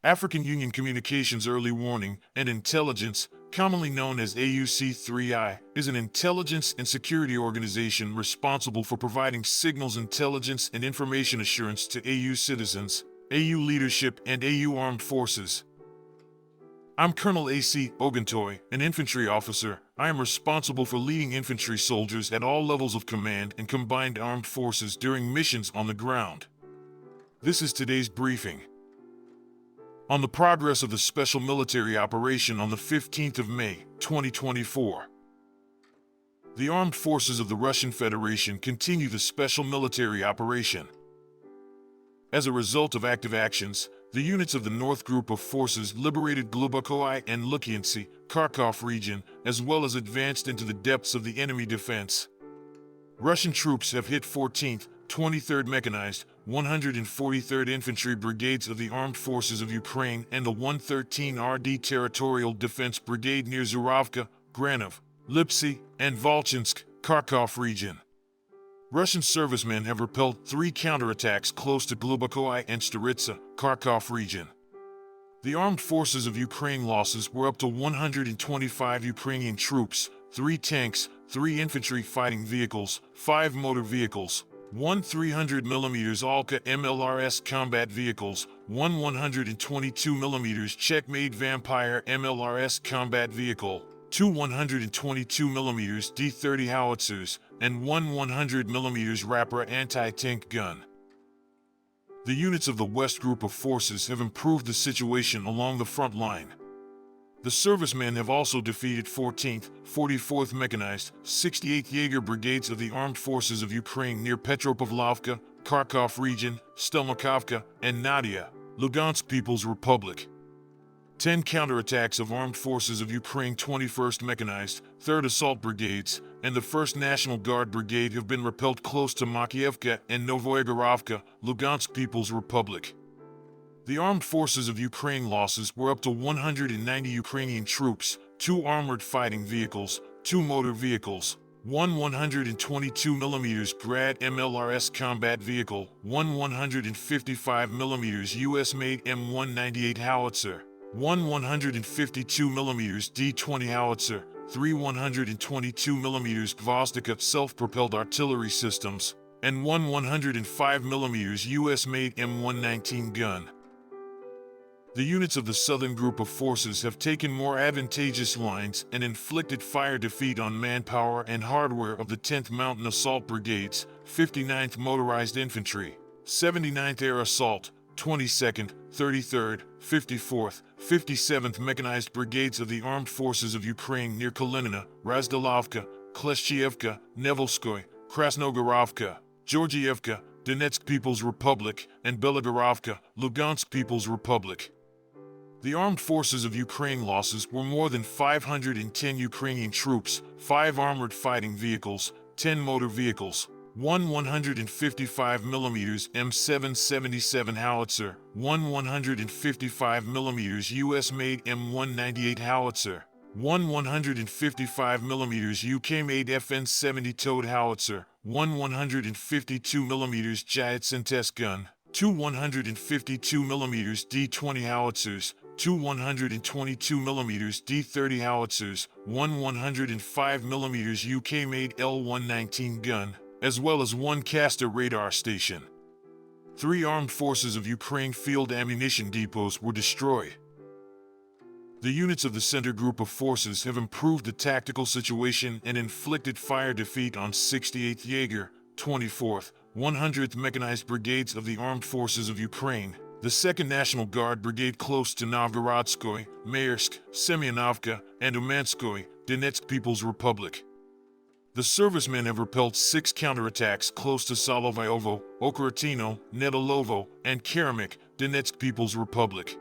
African Union Communications Early Warning and Intelligence, commonly known as AUC3I, is an intelligence and security organization responsible for providing signals intelligence and information assurance to AU citizens, AU leadership, and AU armed forces. I'm Colonel A.C. Oguntoye, an infantry officer. I am responsible for leading infantry soldiers at all levels of command and combined armed forces during missions on the ground. This is today's briefing. On the progress of the special military operation on the 15th of May, 2024. The armed forces of the Russian Federation continue the special military operation. As a result of active actions, the units of the North Group of Forces liberated Glubokoye and Lukyantsy, Kharkov region, as well as advanced into the depths of the enemy defense. Russian troops have hit 14th, 23rd Mechanized, 143rd Infantry Brigades of the Armed Forces of Ukraine and the 113 RD Territorial Defence Brigade near Zhuravka, Granov, Liptsy, and Volchansk, Kharkov region. Russian servicemen have repelled 3 counterattacks close to Glubokoye and Staritsa, Kharkov region. The armed forces of Ukraine losses were up to 125 Ukrainian troops, 3 tanks, 3 infantry fighting vehicles, 5 motor vehicles, 1 300mm Alka MLRS combat vehicles, 1 122mm Czech-made Vampire MLRS combat vehicle, 2 122mm D-30 howitzers, and 1 100mm Raptor anti-tank gun. The units of the West Group of Forces have improved the situation along the front line. The servicemen have also defeated 14th, 44th Mechanized, 68th Jaeger Brigades of the Armed Forces of Ukraine near Petropavlovka, Kharkov region, Stelmakovka, and Nadia, Lugansk People's Republic. 10 counterattacks of Armed Forces of Ukraine 21st Mechanized, 3rd Assault Brigades, and the 1st National Guard Brigade have been repelled close to Makiivka and Novoye Zhuravka, Lugansk People's Republic. The armed forces of Ukraine losses were up to 190 Ukrainian troops, 2 armored fighting vehicles, 2 motor vehicles, 1 122mm Grad MLRS combat vehicle, 1 155mm US-made M198 howitzer, 1 152mm D-20 howitzer, 3 122mm Gvozdika self-propelled artillery systems, and 1 105mm US-made M119 gun. The units of the Southern Group of Forces have taken more advantageous lines and inflicted fire defeat on manpower and hardware of the 10th Mountain Assault Brigades, 59th Motorized Infantry, 79th Air Assault, 22nd, 33rd, 54th, 57th Mechanized Brigades of the Armed Forces of Ukraine near Kalinina, Razdalovka, Kleshchievka, Nevelskoye, Krasnogorovka, Georgievka, Donetsk People's Republic, and Belagorovka, Lugansk People's Republic. The armed forces of Ukraine losses were more than 510 Ukrainian troops, 5 armored fighting vehicles, 10 motor vehicles, 1 155mm M777 howitzer, 1 155mm US-made M198 howitzer, 1 155mm UK-made FN-70 towed howitzer, 1 152mm Jayat gun, 2 152mm D-20 howitzers, 2 122mm D-30 howitzers, 1 105mm UK-made L119 gun, as well as 1 Castor radar station. 3 armed forces of Ukraine field ammunition depots were destroyed. The units of the Center Group of Forces have improved the tactical situation and inflicted fire defeat on 68th Jaeger, 24th, 100th Mechanized Brigades of the Armed Forces of Ukraine, the 2nd National Guard Brigade close to Novgorodskoye, Maersk, Semyonovka, and Umanskoye, Donetsk People's Republic. The servicemen have repelled 6 counterattacks close to Solovyovo, Okoratino, Nedolovo, and Karamik, Donetsk People's Republic.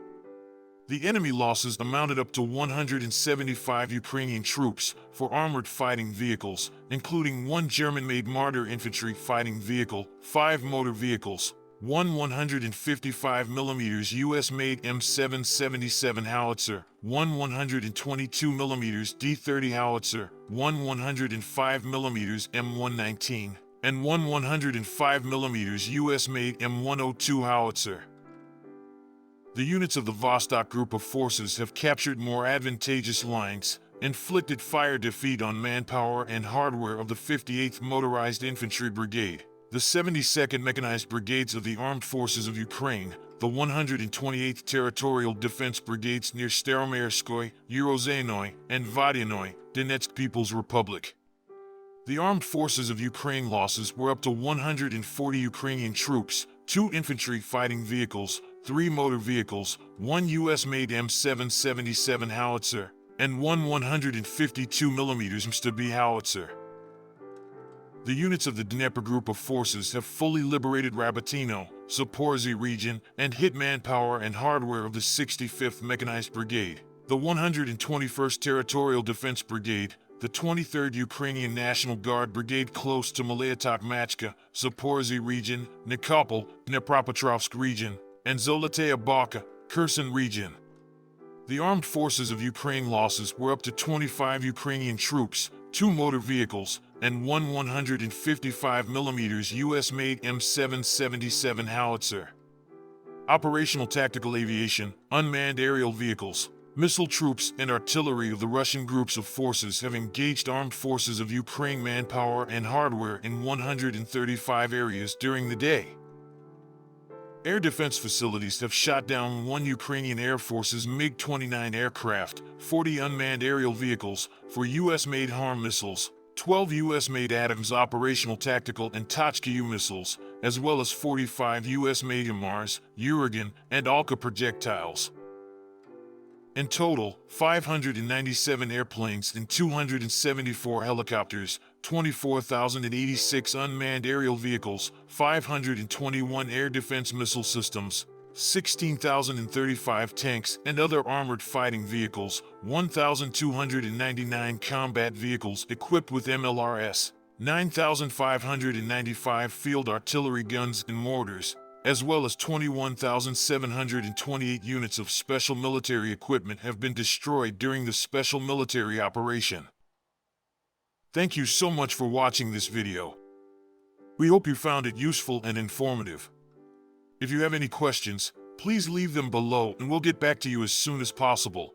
The enemy losses amounted up to 175 Ukrainian troops for armored fighting vehicles, including 1 German-made Marder infantry fighting vehicle, 5 motor vehicles, 1 155mm US-made M777 howitzer, 1 122mm D-30 howitzer, 1 105mm M119, and 1 105mm US-made M102 howitzer. The units of the Vostok group of forces have captured more advantageous lines, inflicted fire defeat on manpower and hardware of the 58th Motorized Infantry Brigade, the 72nd Mechanized Brigades of the Armed Forces of Ukraine, the 128th Territorial Defence Brigades near Staromerskoye, Urozhenoye, and Vodyanoye, Donetsk People's Republic. The Armed Forces of Ukraine losses were up to 140 Ukrainian troops, 2 infantry fighting vehicles, 3 motor vehicles, 1 US-made M777 howitzer, and 1 152mm MSTB howitzer. The units of the Dnieper Group of Forces have fully liberated Rabotino, Zaporizhzhia region, and hit manpower and hardware of the 65th Mechanized Brigade, the 121st Territorial Defence Brigade, the 23rd Ukrainian National Guard Brigade close to Malaya-Tokmachka, Zaporizhzhia region, Nikopol, Dnepropetrovsk region, and Zolotaya Balka, Kherson region. The Armed Forces of Ukraine losses were up to 25 Ukrainian troops, 2 motor vehicles, and 1 155mm US-made M777 howitzer. Operational tactical aviation, unmanned aerial vehicles, missile troops, and artillery of the Russian groups of forces have engaged Armed Forces of Ukraine manpower and hardware in 135 areas during the day. Air defense facilities have shot down 1 Ukrainian Air Force's MiG-29 aircraft, 40 unmanned aerial vehicles, 4 US-made HARM missiles, 12 US-made ATACMS operational tactical and Tochka-U missiles, as well as 45 US-made HIMARS, Uragan, and Alka projectiles. In total, 597 airplanes and 274 helicopters, 24,086 unmanned aerial vehicles, 521 air defense missile systems, 16,035 tanks and other armored fighting vehicles, 1,299 combat vehicles equipped with MLRS, 9,595 field artillery guns and mortars, as well as 21,728 units of special military equipment have been destroyed during the special military operation. Thank you so much for watching this video. We hope you found it useful and informative. If you have any questions, please leave them below and we'll get back to you as soon as possible.